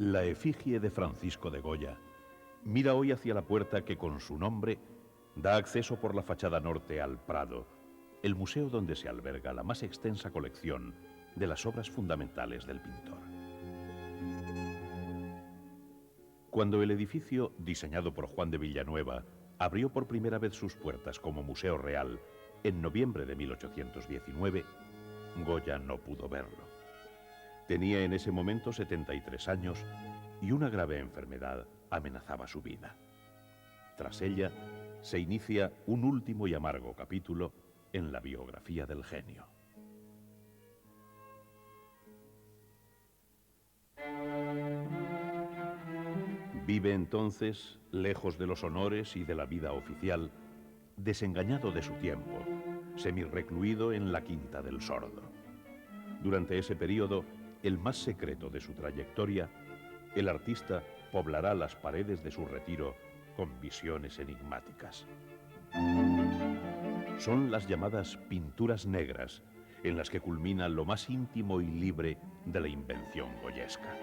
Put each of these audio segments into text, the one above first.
La efigie de Francisco de Goya mira hoy hacia la puerta que con su nombre da acceso por la fachada norte al Prado, el museo donde se alberga la más extensa colección de las obras fundamentales del pintor. Cuando el edificio, diseñado por Juan de Villanueva, abrió por primera vez sus puertas como Museo Real en noviembre de 1819, Goya no pudo verlo. Tenía en ese momento 73 años y una grave enfermedad amenazaba su vida. Tras ella, se inicia un último y amargo capítulo en la biografía del genio. Vive entonces, lejos de los honores y de la vida oficial, desengañado de su tiempo, semirrecluido en la Quinta del Sordo. Durante ese periodo, el más secreto de su trayectoria, el artista poblará las paredes de su retiro con visiones enigmáticas. Son las llamadas pinturas negras, en las que culmina lo más íntimo y libre de la invención goyesca.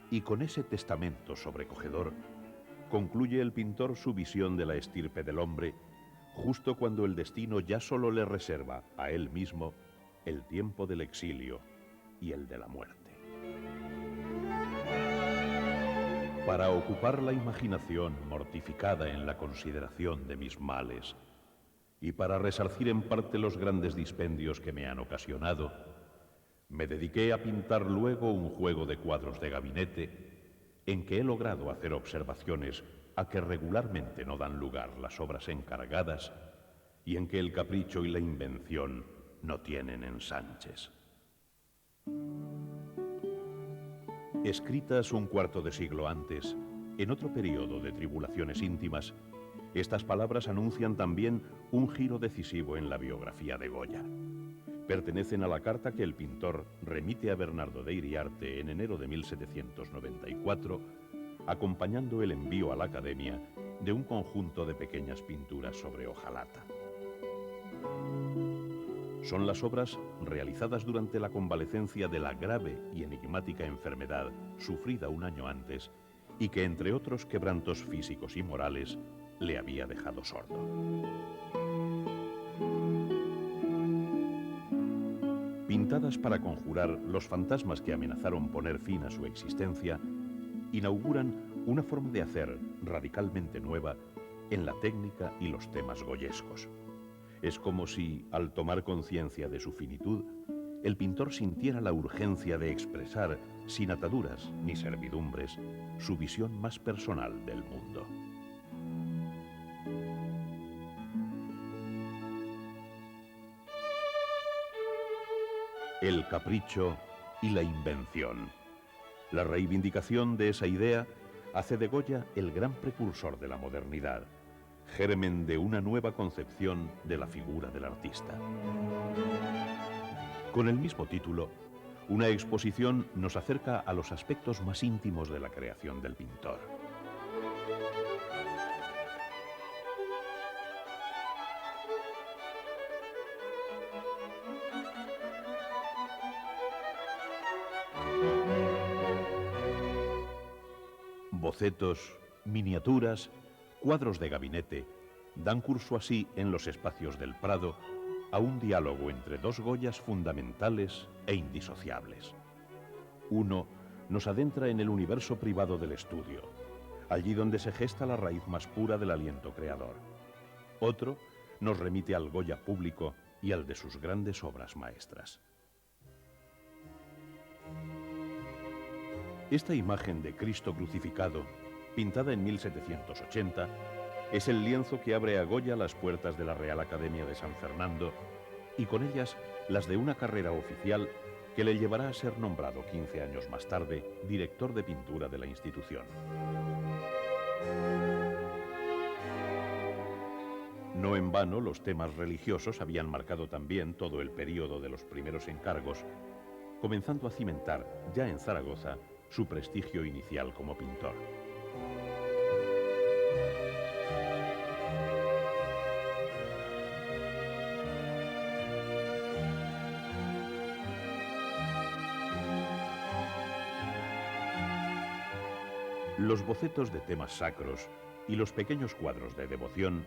Y con ese testamento sobrecogedor, concluye el pintor su visión de la estirpe del hombre, justo cuando el destino ya solo le reserva a él mismo el tiempo del exilio y el de la muerte. Para ocupar la imaginación mortificada en la consideración de mis males, y para resarcir en parte los grandes dispendios que me han ocasionado, me dediqué a pintar luego un juego de cuadros de gabinete en que he logrado hacer observaciones a que regularmente no dan lugar las obras encargadas y en que el capricho y la invención no tienen ensanches. Escritas un cuarto de siglo antes, en otro periodo de tribulaciones íntimas, estas palabras anuncian también un giro decisivo en la biografía de Goya. Pertenecen a la carta que el pintor remite a Bernardo de Iriarte en enero de 1794, acompañando el envío a la Academia de un conjunto de pequeñas pinturas sobre hojalata. Son las obras realizadas durante la convalecencia de la grave y enigmática enfermedad sufrida un año antes y que, entre otros quebrantos físicos y morales, le había dejado sordo. Pintadas para conjurar los fantasmas que amenazaron poner fin a su existencia, inauguran una forma de hacer radicalmente nueva en la técnica y los temas goyescos. Es como si, al tomar conciencia de su finitud, el pintor sintiera la urgencia de expresar, sin ataduras ni servidumbres, su visión más personal del mundo. El capricho y la invención. La reivindicación de esa idea hace de Goya el gran precursor de la modernidad, germen de una nueva concepción de la figura del artista. Con el mismo título, una exposición nos acerca a los aspectos más íntimos de la creación del pintor. Bocetos, miniaturas, cuadros de gabinete dan curso así en los espacios del Prado a un diálogo entre dos Goyas fundamentales e indisociables. Uno nos adentra en el universo privado del estudio, allí donde se gesta la raíz más pura del aliento creador. Otro nos remite al Goya público y al de sus grandes obras maestras. Esta imagen de Cristo crucificado, pintada en 1780, es el lienzo que abre a Goya las puertas de la Real Academia de San Fernando y con ellas las de una carrera oficial que le llevará a ser nombrado 15 años más tarde director de pintura de la institución. No en vano, los temas religiosos habían marcado también todo el período de los primeros encargos, comenzando a cimentar, ya en Zaragoza, su prestigio inicial como pintor. Los bocetos de temas sacros y los pequeños cuadros de devoción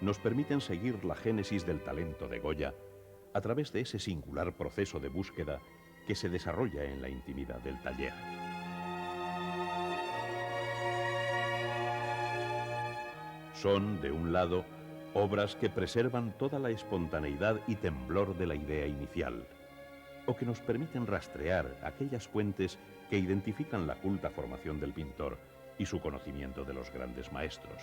nos permiten seguir la génesis del talento de Goya a través de ese singular proceso de búsqueda que se desarrolla en la intimidad del taller. Son, de un lado, obras que preservan toda la espontaneidad y temblor de la idea inicial, o que nos permiten rastrear aquellas fuentes que identifican la culta formación del pintor y su conocimiento de los grandes maestros.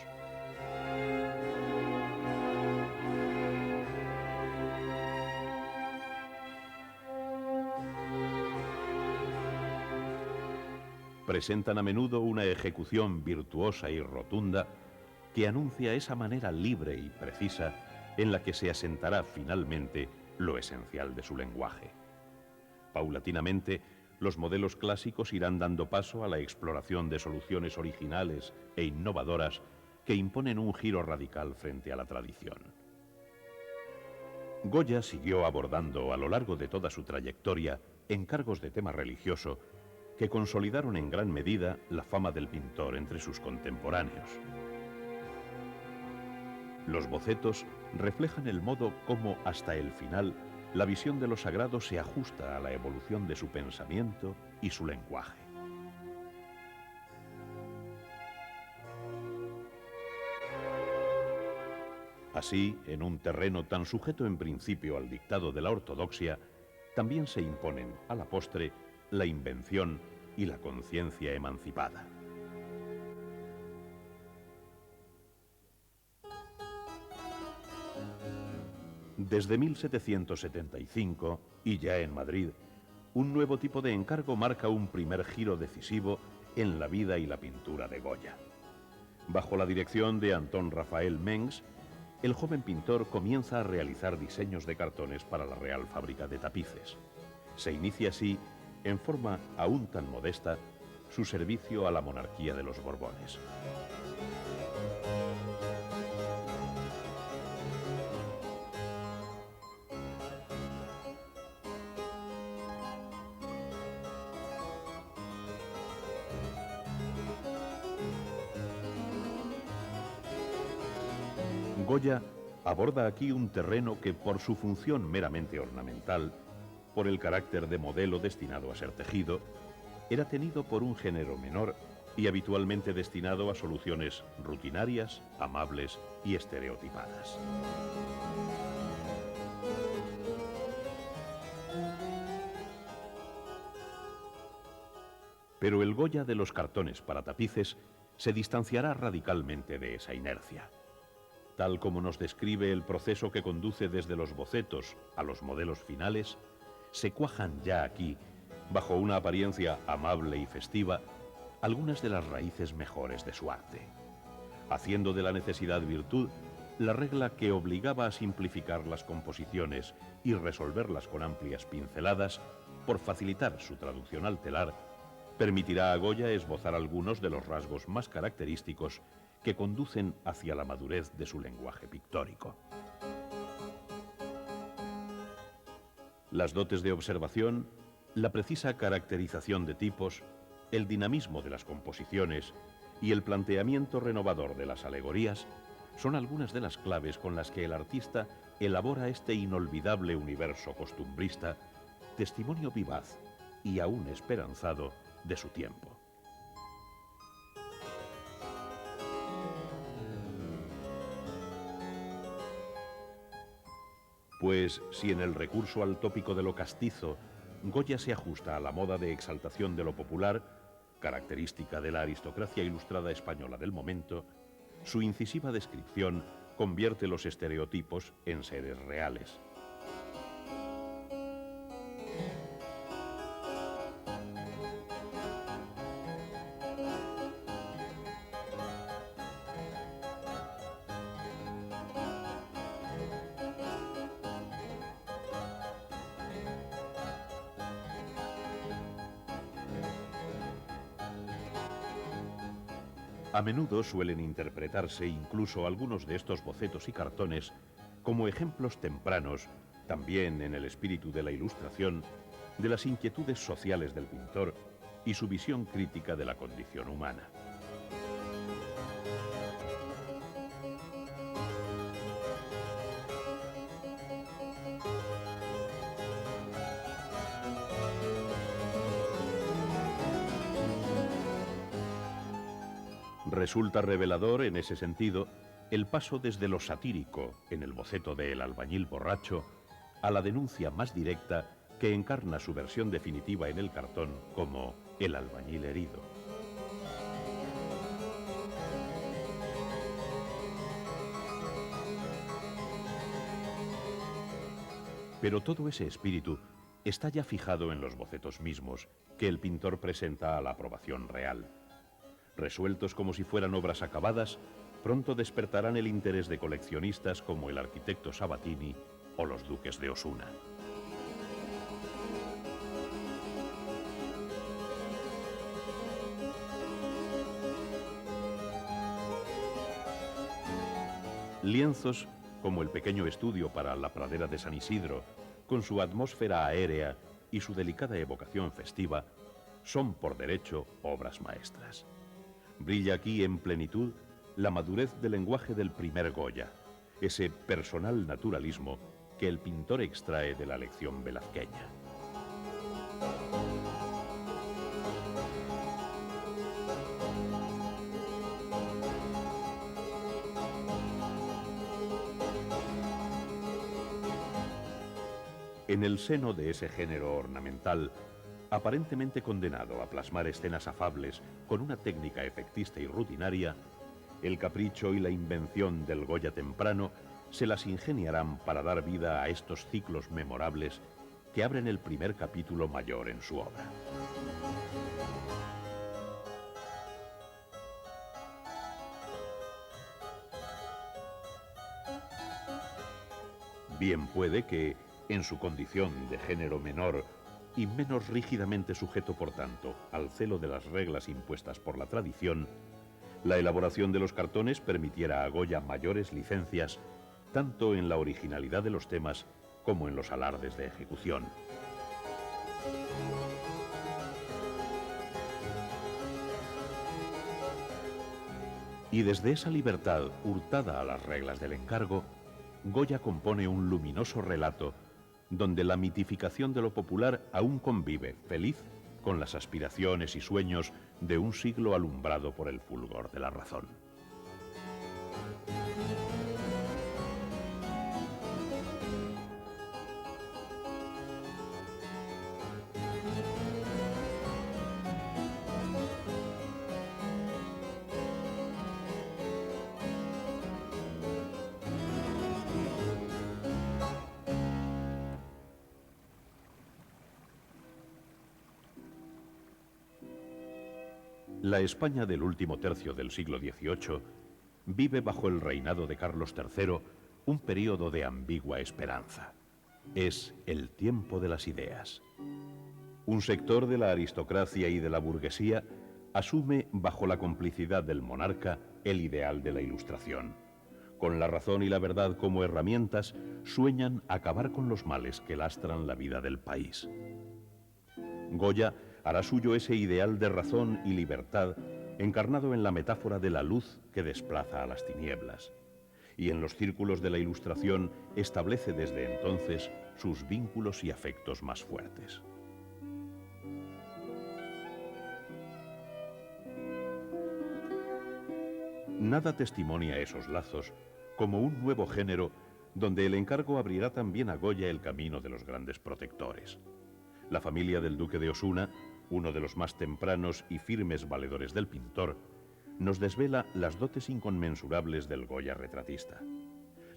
Presentan a menudo una ejecución virtuosa y rotunda que anuncia esa manera libre y precisa en la que se asentará finalmente lo esencial de su lenguaje. Paulatinamente, los modelos clásicos irán dando paso a la exploración de soluciones originales e innovadoras que imponen un giro radical frente a la tradición. Goya siguió abordando a lo largo de toda su trayectoria encargos de tema religioso que consolidaron en gran medida la fama del pintor entre sus contemporáneos. Los bocetos reflejan el modo como, hasta el final, la visión de lo sagrado se ajusta a la evolución de su pensamiento y su lenguaje. Así, en un terreno tan sujeto en principio al dictado de la ortodoxia, también se imponen, a la postre, la invención y la conciencia emancipada. Desde 1775, y ya en Madrid, un nuevo tipo de encargo marca un primer giro decisivo en la vida y la pintura de Goya. Bajo la dirección de Antón Rafael Mengs, el joven pintor comienza a realizar diseños de cartones para la Real Fábrica de Tapices. Se inicia así, en forma aún tan modesta, su servicio a la monarquía de los Borbones. Goya aborda aquí un terreno que, por su función meramente ornamental, por el carácter de modelo destinado a ser tejido, era tenido por un género menor y habitualmente destinado a soluciones rutinarias, amables y estereotipadas. Pero el Goya de los cartones para tapices se distanciará radicalmente de esa inercia. Tal como nos describe el proceso que conduce desde los bocetos a los modelos finales, se cuajan ya aquí, bajo una apariencia amable y festiva, algunas de las raíces mejores de su arte, haciendo de la necesidad virtud la regla que obligaba a simplificar las composiciones y resolverlas con amplias pinceladas, por facilitar su traducción al telar, permitirá a Goya esbozar algunos de los rasgos más característicos que conducen hacia la madurez de su lenguaje pictórico. Las dotes de observación, la precisa caracterización de tipos, el dinamismo de las composiciones y el planteamiento renovador de las alegorías son algunas de las claves con las que el artista elabora este inolvidable universo costumbrista, testimonio vivaz y aún esperanzado de su tiempo. Pues si en el recurso al tópico de lo castizo, Goya se ajusta a la moda de exaltación de lo popular, característica de la aristocracia ilustrada española del momento, su incisiva descripción convierte los estereotipos en seres reales. A menudo suelen interpretarse incluso algunos de estos bocetos y cartones como ejemplos tempranos, también en el espíritu de la Ilustración, de las inquietudes sociales del pintor y su visión crítica de la condición humana. Resulta revelador, en ese sentido, el paso desde lo satírico, en el boceto de El albañil borracho, a la denuncia más directa que encarna su versión definitiva en el cartón como El albañil herido. Pero todo ese espíritu está ya fijado en los bocetos mismos que el pintor presenta a la aprobación real. Resueltos como si fueran obras acabadas, pronto despertarán el interés de coleccionistas como el arquitecto Sabatini o los duques de Osuna. Lienzos como el pequeño estudio para la pradera de San Isidro, con su atmósfera aérea y su delicada evocación festiva, son por derecho obras maestras. Brilla aquí en plenitud la madurez del lenguaje del primer Goya, ese personal naturalismo que el pintor extrae de la lección velazqueña. En el seno de ese género ornamental, aparentemente condenado a plasmar escenas afables con una técnica efectista y rutinaria, el capricho y la invención del Goya temprano se las ingeniarán para dar vida a estos ciclos memorables que abren el primer capítulo mayor en su obra. Bien puede que, en su condición de género menor y menos rígidamente sujeto, por tanto, al celo de las reglas impuestas por la tradición, la elaboración de los cartones permitiera a Goya mayores licencias, tanto en la originalidad de los temas como en los alardes de ejecución. Y desde esa libertad hurtada a las reglas del encargo, Goya compone un luminoso relato donde la mitificación de lo popular aún convive, feliz, con las aspiraciones y sueños de un siglo alumbrado por el fulgor de la razón. La España del último tercio del siglo XVIII vive bajo el reinado de Carlos III un período de ambigua esperanza. Es el tiempo de las ideas. Un sector de la aristocracia y de la burguesía asume, bajo la complicidad del monarca, el ideal de la Ilustración. Con la razón y la verdad como herramientas, sueñan acabar con los males que lastran la vida del país. Goya hará suyo ese ideal de razón y libertad encarnado en la metáfora de la luz que desplaza a las tinieblas. Y en los círculos de la Ilustración establece desde entonces sus vínculos y afectos más fuertes. Nada testimonia esos lazos como un nuevo género donde el encargo abrirá también a Goya el camino de los grandes protectores. La familia del duque de Osuna, uno de los más tempranos y firmes valedores del pintor, nos desvela las dotes inconmensurables del Goya retratista.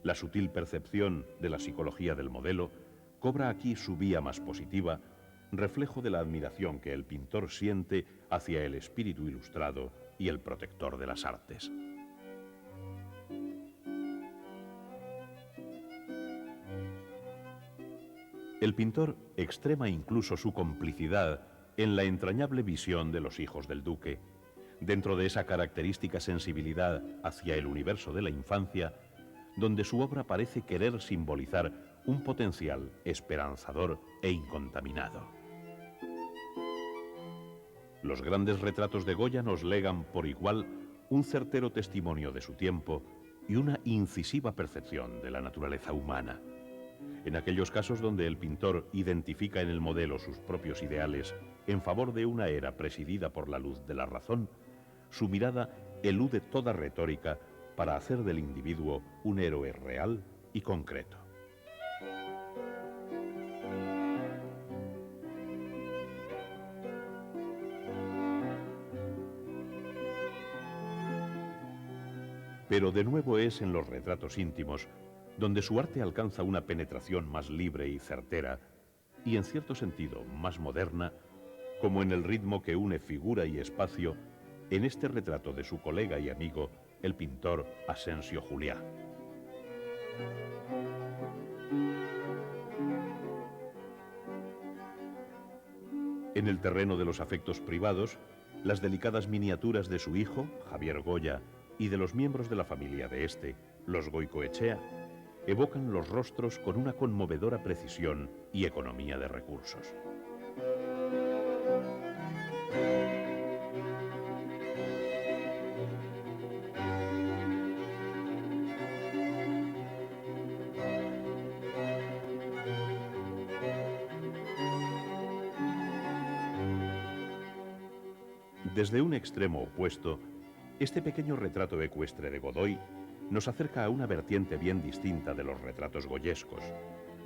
La sutil percepción de la psicología del modelo cobra aquí su vía más positiva, reflejo de la admiración que el pintor siente hacia el espíritu ilustrado y el protector de las artes. El pintor extrema incluso su complicidad en la entrañable visión de los hijos del duque, dentro de esa característica sensibilidad hacia el universo de la infancia, donde su obra parece querer simbolizar un potencial esperanzador e incontaminado. Los grandes retratos de Goya nos legan por igual un certero testimonio de su tiempo y una incisiva percepción de la naturaleza humana. En aquellos casos donde el pintor identifica en el modelo sus propios ideales en favor de una era presidida por la luz de la razón, su mirada elude toda retórica para hacer del individuo un héroe real y concreto. Pero de nuevo es en los retratos íntimos donde su arte alcanza una penetración más libre y certera, y en cierto sentido más moderna, como en el ritmo que une figura y espacio en este retrato de su colega y amigo, el pintor Asensio Juliá. En el terreno de los afectos privados, las delicadas miniaturas de su hijo, Javier Goya, y de los miembros de la familia de este, los Goicoechea, evocan los rostros con una conmovedora precisión y economía de recursos. Desde un extremo opuesto, este pequeño retrato ecuestre de Godoy nos acerca a una vertiente bien distinta de los retratos goyescos,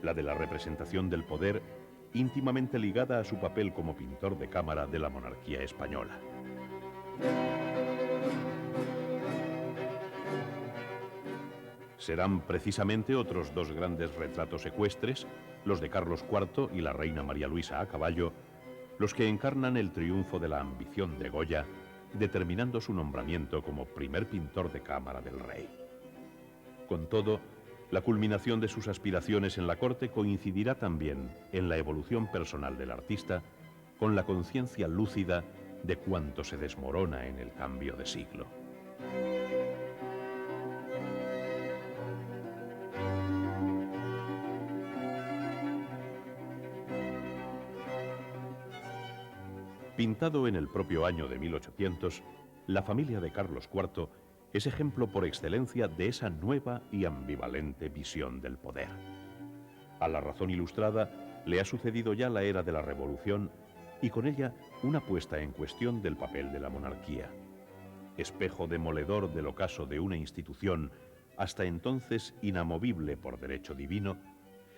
la de la representación del poder íntimamente ligada a su papel como pintor de cámara de la monarquía española. Serán precisamente otros dos grandes retratos ecuestres, los de Carlos IV y la reina María Luisa a caballo, los que encarnan el triunfo de la ambición de Goya, determinando su nombramiento como primer pintor de cámara del rey. Con todo, la culminación de sus aspiraciones en la corte coincidirá también en la evolución personal del artista con la conciencia lúcida de cuánto se desmorona en el cambio de siglo. Pintado en el propio año de 1800, la familia de Carlos IV es ejemplo por excelencia de esa nueva y ambivalente visión del poder. A la razón ilustrada le ha sucedido ya la era de la Revolución y con ella una puesta en cuestión del papel de la monarquía. Espejo demoledor del ocaso de una institución hasta entonces inamovible por derecho divino,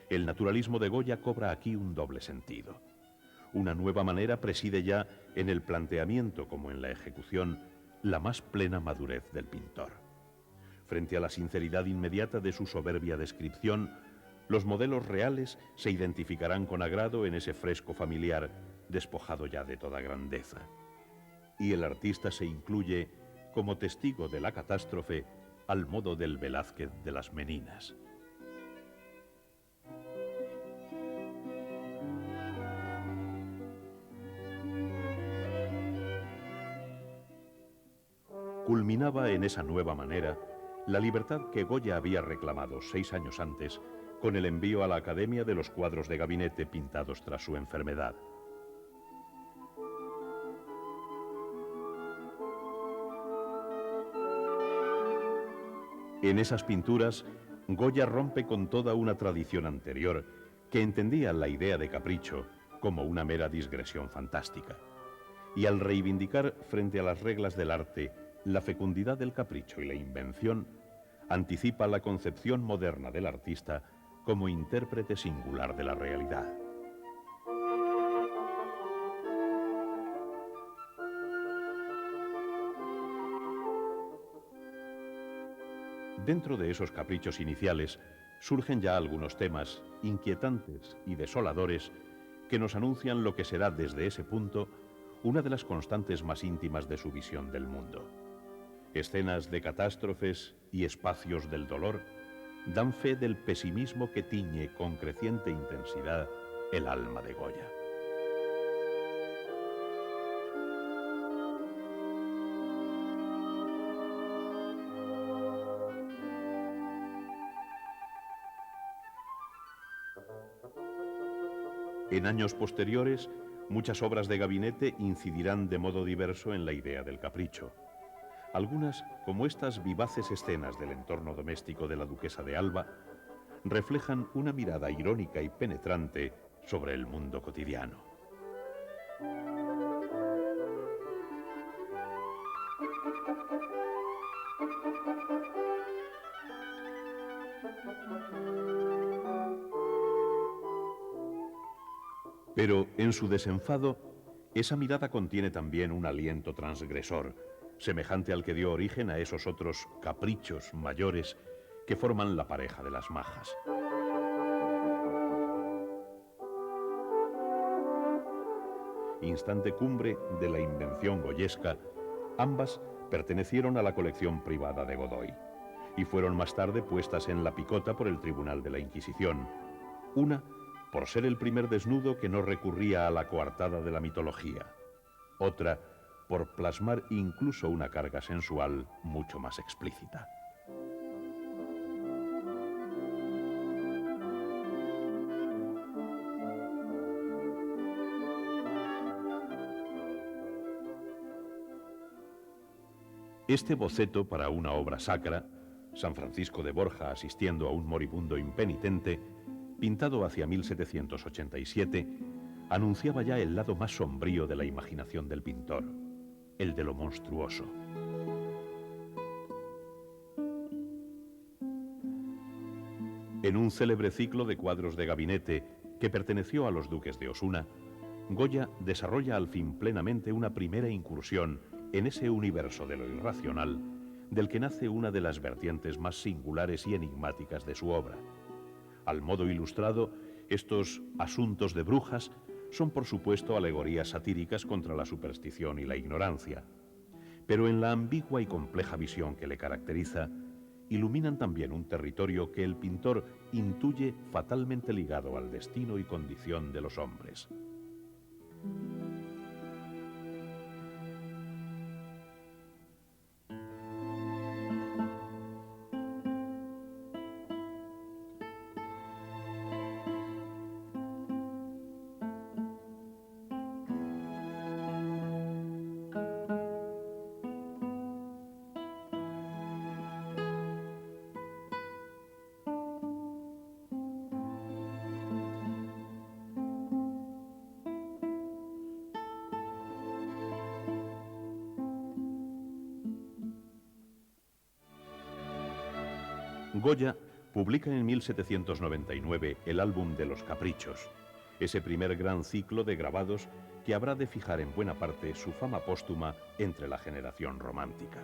el naturalismo de Goya cobra aquí un doble sentido. Una nueva manera preside ya en el planteamiento como en la ejecución la más plena madurez del pintor. Frente a la sinceridad inmediata de su soberbia descripción, los modelos reales se identificarán con agrado en ese fresco familiar despojado ya de toda grandeza. Y el artista se incluye como testigo de la catástrofe al modo del Velázquez de las Meninas. Culminaba en esa nueva manera la libertad que Goya había reclamado 6 años antes con el envío a la Academia de los cuadros de gabinete pintados tras su enfermedad. En esas pinturas, Goya rompe con toda una tradición anterior que entendía la idea de capricho como una mera digresión fantástica. Y al reivindicar frente a las reglas del arte la fecundidad del capricho y la invención, anticipa la concepción moderna del artista como intérprete singular de la realidad. Dentro de esos caprichos iniciales surgen ya algunos temas inquietantes y desoladores que nos anuncian lo que será desde ese punto una de las constantes más íntimas de su visión del mundo. Escenas de catástrofes y espacios del dolor dan fe del pesimismo que tiñe con creciente intensidad el alma de Goya. En años posteriores, muchas obras de gabinete incidirán de modo diverso en la idea del capricho. Algunas, como estas vivaces escenas del entorno doméstico de la duquesa de Alba, reflejan una mirada irónica y penetrante sobre el mundo cotidiano. Pero en su desenfado, esa mirada contiene también un aliento transgresor, semejante al que dio origen a esos otros caprichos mayores que forman la pareja de las majas. Instante cumbre de la invención goyesca, ambas pertenecieron a la colección privada de Godoy y fueron más tarde puestas en la picota por el Tribunal de la Inquisición. Una por ser el primer desnudo que no recurría a la coartada de la mitología. Otra por plasmar incluso una carga sensual mucho más explícita. Este boceto para una obra sacra, San Francisco de Borja asistiendo a un moribundo impenitente, pintado hacia 1787, anunciaba ya el lado más sombrío de la imaginación del pintor, el de lo monstruoso. En un célebre ciclo de cuadros de gabinete que perteneció a los duques de Osuna, Goya desarrolla al fin plenamente una primera incursión en ese universo de lo irracional, del que nace una de las vertientes más singulares y enigmáticas de su obra. Al modo ilustrado, estos asuntos de brujas son por supuesto alegorías satíricas contra la superstición y la ignorancia, pero en la ambigua y compleja visión que le caracteriza, iluminan también un territorio que el pintor intuye fatalmente ligado al destino y condición de los hombres. Goya publica en 1799 el álbum de los Caprichos, ese primer gran ciclo de grabados que habrá de fijar en buena parte su fama póstuma entre la generación romántica.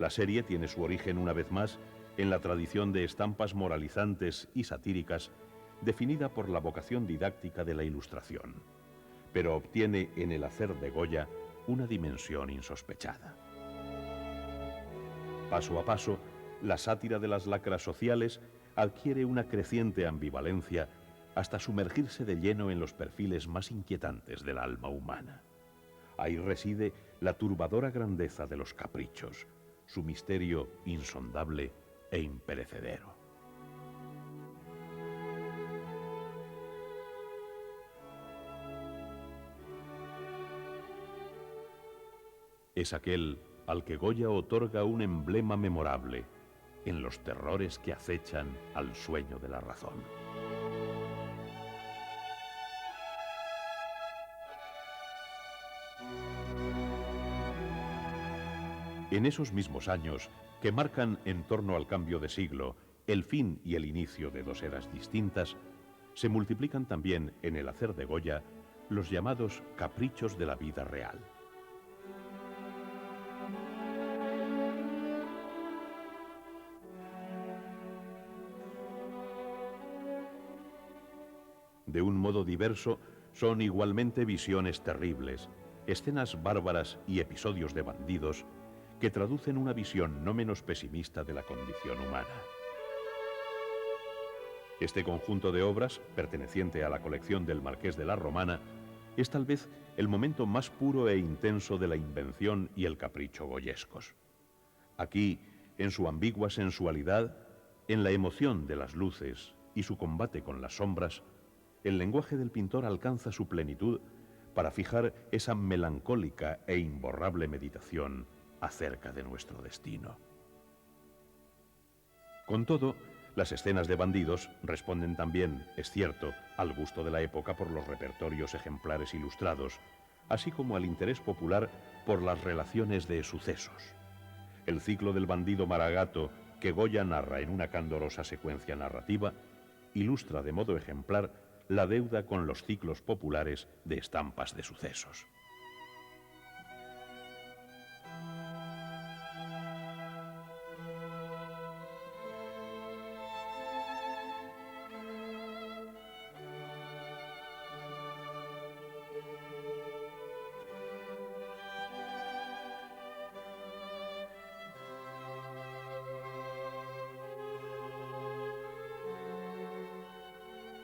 La serie tiene su origen una vez más en la tradición de estampas moralizantes y satíricas definida por la vocación didáctica de la Ilustración, pero obtiene en el hacer de Goya una dimensión insospechada. Paso a paso, la sátira de las lacras sociales adquiere una creciente ambivalencia hasta sumergirse de lleno en los perfiles más inquietantes del alma humana. Ahí reside la turbadora grandeza de los caprichos, su misterio insondable e imperecedero. Es aquel al que Goya otorga un emblema memorable en los terrores que acechan al sueño de la razón. En esos mismos años que marcan en torno al cambio de siglo el fin y el inicio de dos eras distintas, se multiplican también en el hacer de Goya los llamados caprichos de la vida real. De un modo diverso, son igualmente visiones terribles, escenas bárbaras y episodios de bandidos que traducen una visión no menos pesimista de la condición humana. Este conjunto de obras, perteneciente a la colección del Marqués de la Romana, es tal vez el momento más puro e intenso de la invención y el capricho goyescos. Aquí, en su ambigua sensualidad, en la emoción de las luces y su combate con las sombras, el lenguaje del pintor alcanza su plenitud para fijar esa melancólica e imborrable meditación acerca de nuestro destino. Con todo, las escenas de bandidos responden también, es cierto, al gusto de la época por los repertorios ejemplares ilustrados, así como al interés popular por las relaciones de sucesos. El ciclo del bandido Maragato, que Goya narra en una candorosa secuencia narrativa, ilustra de modo ejemplar la deuda con los ciclos populares de estampas de sucesos.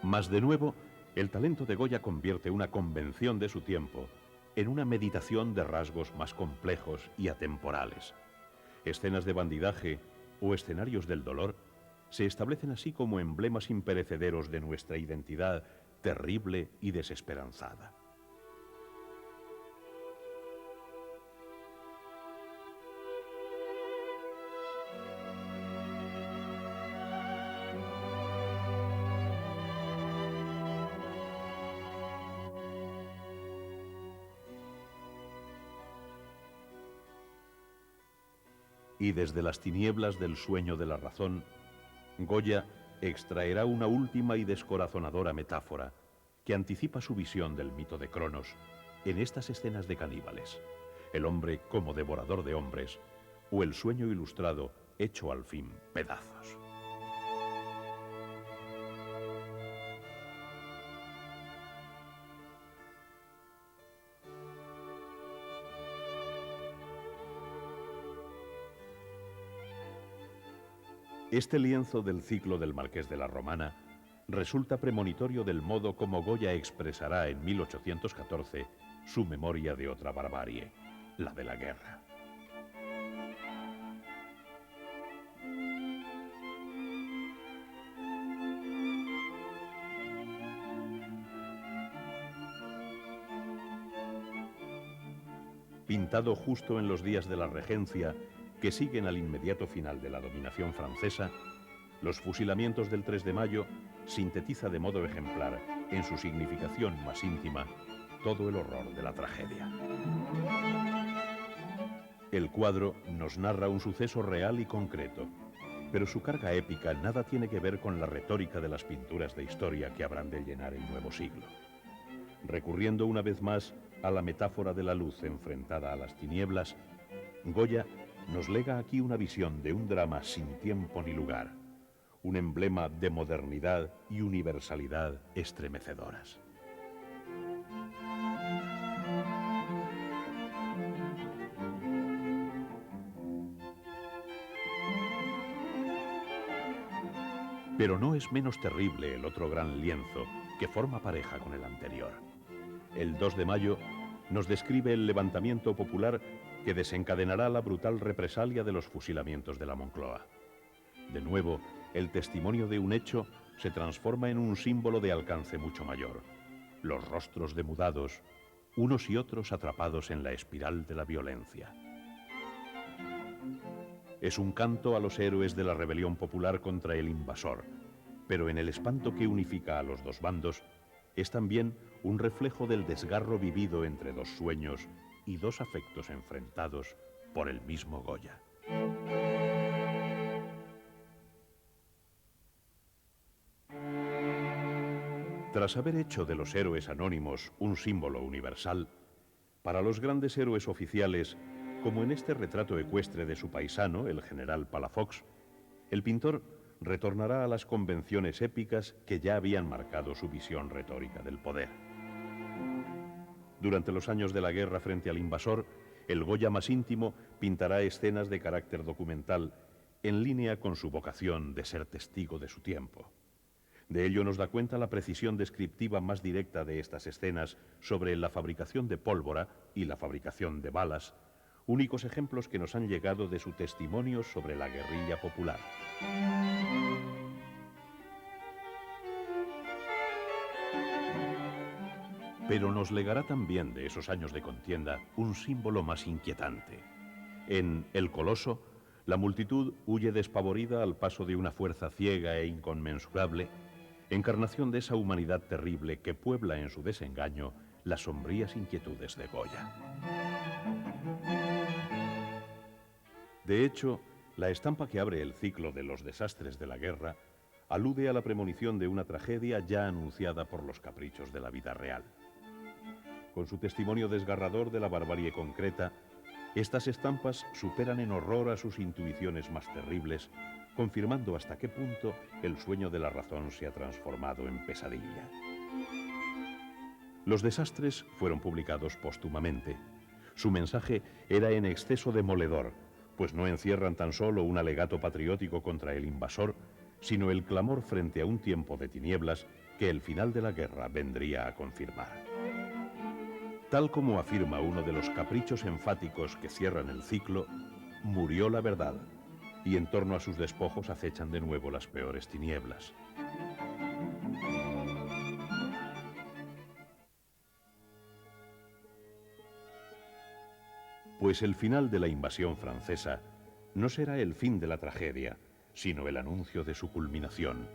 Mas de nuevo, el talento de Goya convierte una convención de su tiempo en una meditación de rasgos más complejos y atemporales. Escenas de bandidaje o escenarios del dolor se establecen así como emblemas imperecederos de nuestra identidad terrible y desesperanzada. Y desde las tinieblas del sueño de la razón, Goya extraerá una última y descorazonadora metáfora que anticipa su visión del mito de Cronos en estas escenas de caníbales, el hombre como devorador de hombres o el sueño ilustrado hecho al fin pedazos. Este lienzo del ciclo del Marqués de la Romana resulta premonitorio del modo como Goya expresará en 1814 su memoria de otra barbarie, la de la guerra. Pintado justo en los días de la regencia que siguen al inmediato final de la dominación francesa, los fusilamientos del 3 de mayo sintetiza de modo ejemplar, en su significación más íntima, todo el horror de la tragedia. El cuadro nos narra un suceso real y concreto, pero su carga épica nada tiene que ver con la retórica de las pinturas de historia que habrán de llenar el nuevo siglo. Recurriendo una vez más a la metáfora de la luz enfrentada a las tinieblas, Goya nos lega aquí una visión de un drama sin tiempo ni lugar, un emblema de modernidad y universalidad estremecedoras. Pero no es menos terrible el otro gran lienzo que forma pareja con el anterior. El 2 de mayo nos describe el levantamiento popular que desencadenará la brutal represalia de los fusilamientos de la Moncloa. De nuevo, el testimonio de un hecho se transforma en un símbolo de alcance mucho mayor. Los rostros demudados, unos y otros atrapados en la espiral de la violencia. Es un canto a los héroes de la rebelión popular contra el invasor, pero en el espanto que unifica a los dos bandos, es también un reflejo del desgarro vivido entre dos sueños y dos afectos enfrentados por el mismo Goya. Tras haber hecho de los héroes anónimos un símbolo universal, para los grandes héroes oficiales, como en este retrato ecuestre de su paisano, el general Palafox, el pintor retornará a las convenciones épicas que ya habían marcado su visión retórica del poder. Durante los años de la guerra frente al invasor, el Goya más íntimo pintará escenas de carácter documental en línea con su vocación de ser testigo de su tiempo. De ello nos da cuenta la precisión descriptiva más directa de estas escenas sobre la fabricación de pólvora y la fabricación de balas, únicos ejemplos que nos han llegado de su testimonio sobre la guerrilla popular. Pero nos legará también de esos años de contienda un símbolo más inquietante. En El Coloso, la multitud huye despavorida al paso de una fuerza ciega e inconmensurable, encarnación de esa humanidad terrible que puebla en su desengaño las sombrías inquietudes de Goya. De hecho, la estampa que abre el ciclo de los desastres de la guerra alude a la premonición de una tragedia ya anunciada por los caprichos de la vida real. Con su testimonio desgarrador de la barbarie concreta, estas estampas superan en horror a sus intuiciones más terribles, confirmando hasta qué punto el sueño de la razón se ha transformado en pesadilla. Los desastres fueron publicados póstumamente. Su mensaje era en exceso demoledor, pues no encierran tan solo un alegato patriótico contra el invasor, sino el clamor frente a un tiempo de tinieblas que el final de la guerra vendría a confirmar. Tal como afirma uno de los caprichos enfáticos que cierran el ciclo, murió la verdad, y en torno a sus despojos acechan de nuevo las peores tinieblas. Pues el final de la invasión francesa no será el fin de la tragedia, sino el anuncio de su culminación.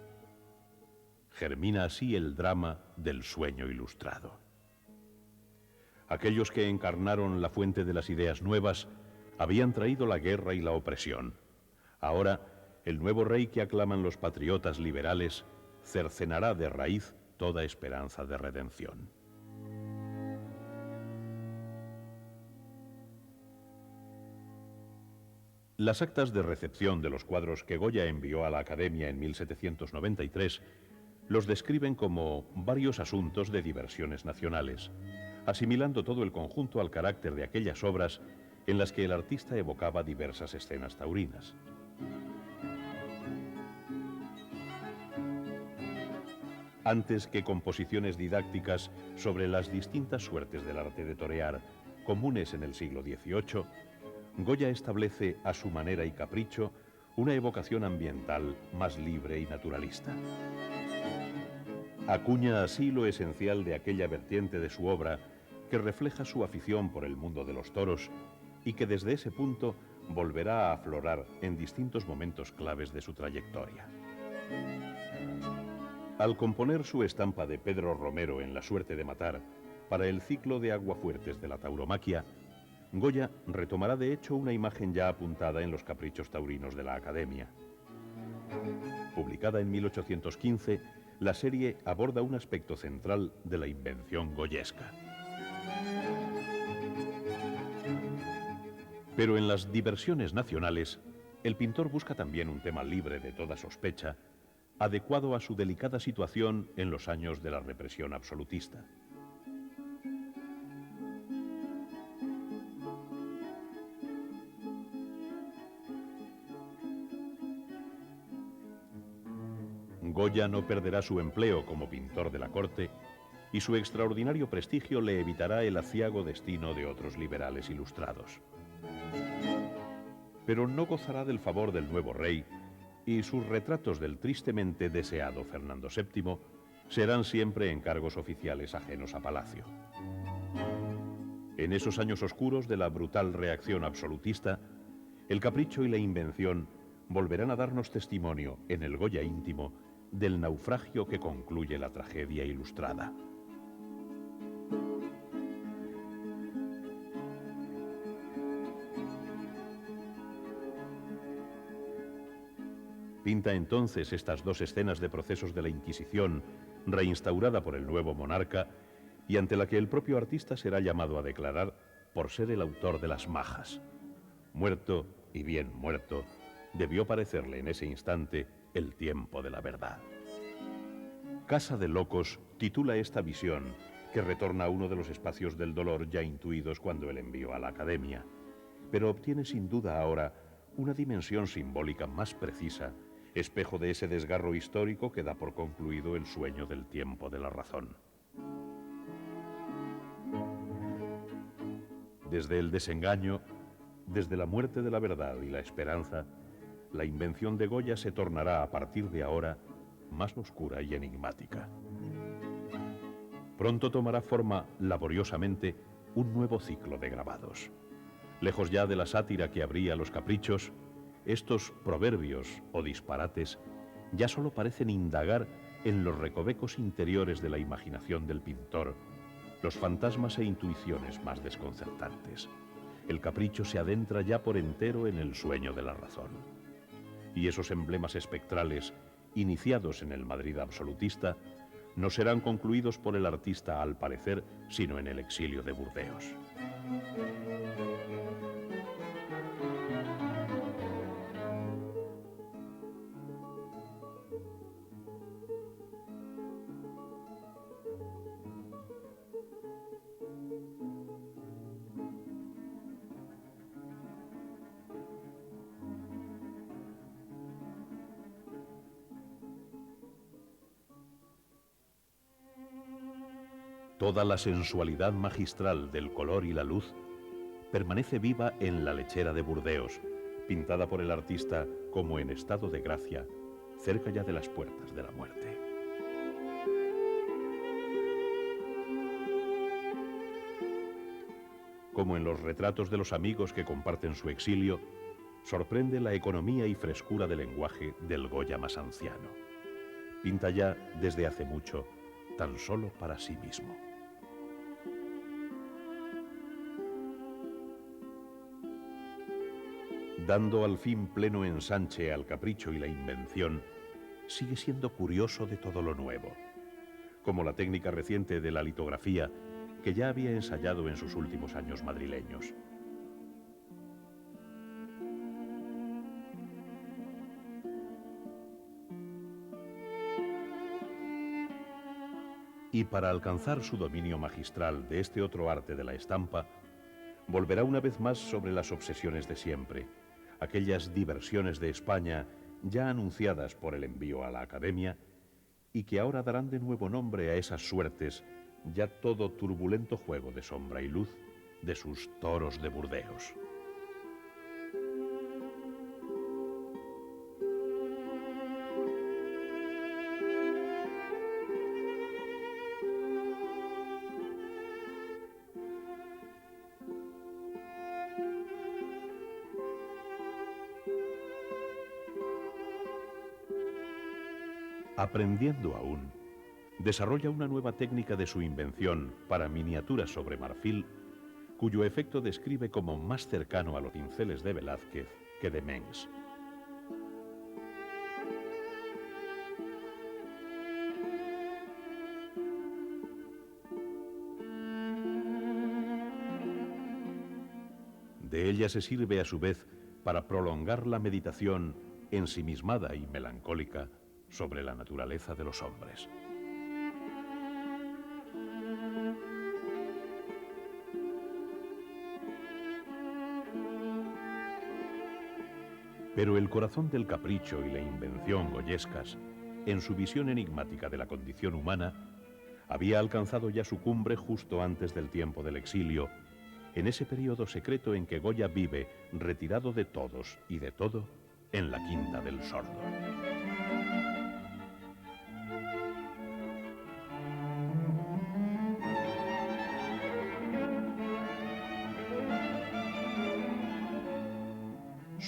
Germina así el drama del sueño ilustrado. Aquellos que encarnaron la fuente de las ideas nuevas habían traído la guerra y la opresión. Ahora, el nuevo rey que aclaman los patriotas liberales cercenará de raíz toda esperanza de redención. Las actas de recepción de los cuadros que Goya envió a la Academia en 1793 los describen como varios asuntos de diversiones nacionales, asimilando todo el conjunto al carácter de aquellas obras en las que el artista evocaba diversas escenas taurinas. Antes que composiciones didácticas sobre las distintas suertes del arte de torear, comunes en el siglo XVIII, Goya establece a su manera y capricho una evocación ambiental más libre y naturalista. Acuña así lo esencial de aquella vertiente de su obra que refleja su afición por el mundo de los toros y que desde ese punto volverá a aflorar en distintos momentos claves de su trayectoria. Al componer su estampa de Pedro Romero en La suerte de matar para el ciclo de aguafuertes de la tauromaquia, Goya retomará de hecho una imagen ya apuntada en los caprichos taurinos de la Academia. Publicada en 1815, la serie aborda un aspecto central de la invención goyesca. Pero en las diversiones nacionales, el pintor busca también un tema libre de toda sospecha, adecuado a su delicada situación en los años de la represión absolutista. Goya no perderá su empleo como pintor de la corte y su extraordinario prestigio le evitará el aciago destino de otros liberales ilustrados. Pero no gozará del favor del nuevo rey y sus retratos del tristemente deseado Fernando VII serán siempre encargos oficiales ajenos a palacio. En esos años oscuros de la brutal reacción absolutista, el capricho y la invención volverán a darnos testimonio en el Goya íntimo del naufragio que concluye la tragedia ilustrada. Pinta entonces estas dos escenas de procesos de la Inquisición, reinstaurada por el nuevo monarca, y ante la que el propio artista será llamado a declarar por ser el autor de las majas. Muerto, y bien muerto, debió parecerle en ese instante el tiempo de la verdad. Casa de Locos titula esta visión, que retorna a uno de los espacios del dolor ya intuidos cuando él envió a la Academia, pero obtiene sin duda ahora una dimensión simbólica más precisa, espejo de ese desgarro histórico que da por concluido el sueño del tiempo de la razón. Desde el desengaño, desde la muerte de la verdad y la esperanza, la invención de Goya se tornará a partir de ahora más oscura y enigmática. Pronto tomará forma, laboriosamente, un nuevo ciclo de grabados. Lejos ya de la sátira que abría los caprichos, estos proverbios o disparates ya solo parecen indagar en los recovecos interiores de la imaginación del pintor, los fantasmas e intuiciones más desconcertantes. El capricho se adentra ya por entero en el sueño de la razón. Y esos emblemas espectrales, iniciados en el Madrid absolutista, no serán concluidos por el artista, al parecer, sino en el exilio de Burdeos. Toda la sensualidad magistral del color y la luz permanece viva en La lechera de Burdeos, pintada por el artista como en estado de gracia, cerca ya de las puertas de la muerte. Como en los retratos de los amigos que comparten su exilio, sorprende la economía y frescura de lenguaje del Goya más anciano. Pinta ya desde hace mucho, tan solo para sí mismo. Dando al fin pleno ensanche al capricho y la invención, sigue siendo curioso de todo lo nuevo, como la técnica reciente de la litografía que ya había ensayado en sus últimos años madrileños. Y para alcanzar su dominio magistral de este otro arte de la estampa, volverá una vez más sobre las obsesiones de siempre, aquellas diversiones de España ya anunciadas por el envío a la Academia y que ahora darán de nuevo nombre a esas suertes, ya todo turbulento juego de sombra y luz de sus toros de Burdeos. Aprendiendo aún, desarrolla una nueva técnica de su invención para miniaturas sobre marfil, cuyo efecto describe como más cercano a los pinceles de Velázquez que de Mengs. De ella se sirve a su vez para prolongar la meditación ensimismada y melancólica sobre la naturaleza de los hombres. Pero el corazón del capricho y la invención goyescas, en su visión enigmática de la condición humana, había alcanzado ya su cumbre justo antes del tiempo del exilio, en ese periodo secreto en que Goya vive, retirado de todos y de todo, en la Quinta del Sordo.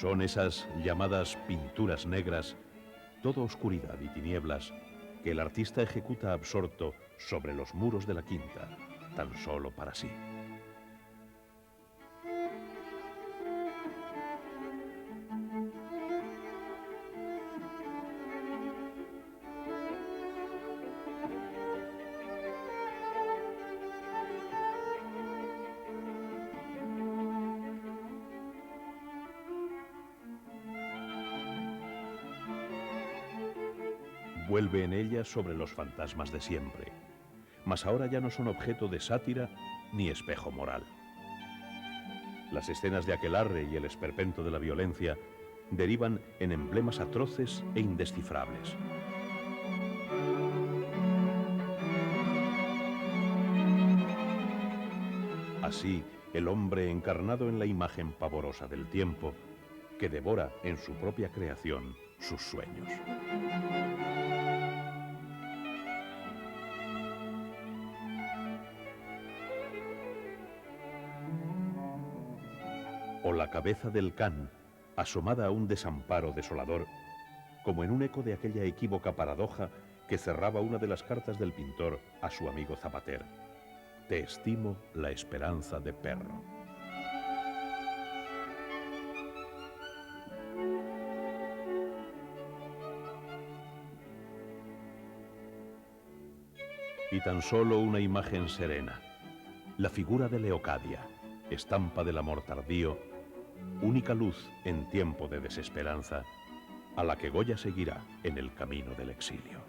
Son esas llamadas pinturas negras, todo oscuridad y tinieblas, que el artista ejecuta absorto sobre los muros de la Quinta, tan solo para sí. Vuelve en ella sobre los fantasmas de siempre, mas ahora ya no son objeto de sátira ni espejo moral. Las escenas de aquelarre y el esperpento de la violencia derivan en emblemas atroces e indescifrables. Así, el hombre encarnado en la imagen pavorosa del tiempo, que devora en su propia creación sus sueños. o la cabeza del can, asomada a un desamparo desolador, como en un eco de aquella equívoca paradoja que cerraba una de las cartas del pintor a su amigo Zapater. Te estimo la esperanza de perro. Y tan solo una imagen serena, la figura de Leocadia, estampa del amor tardío, única luz en tiempo de desesperanza, a la que Goya seguirá en el camino del exilio.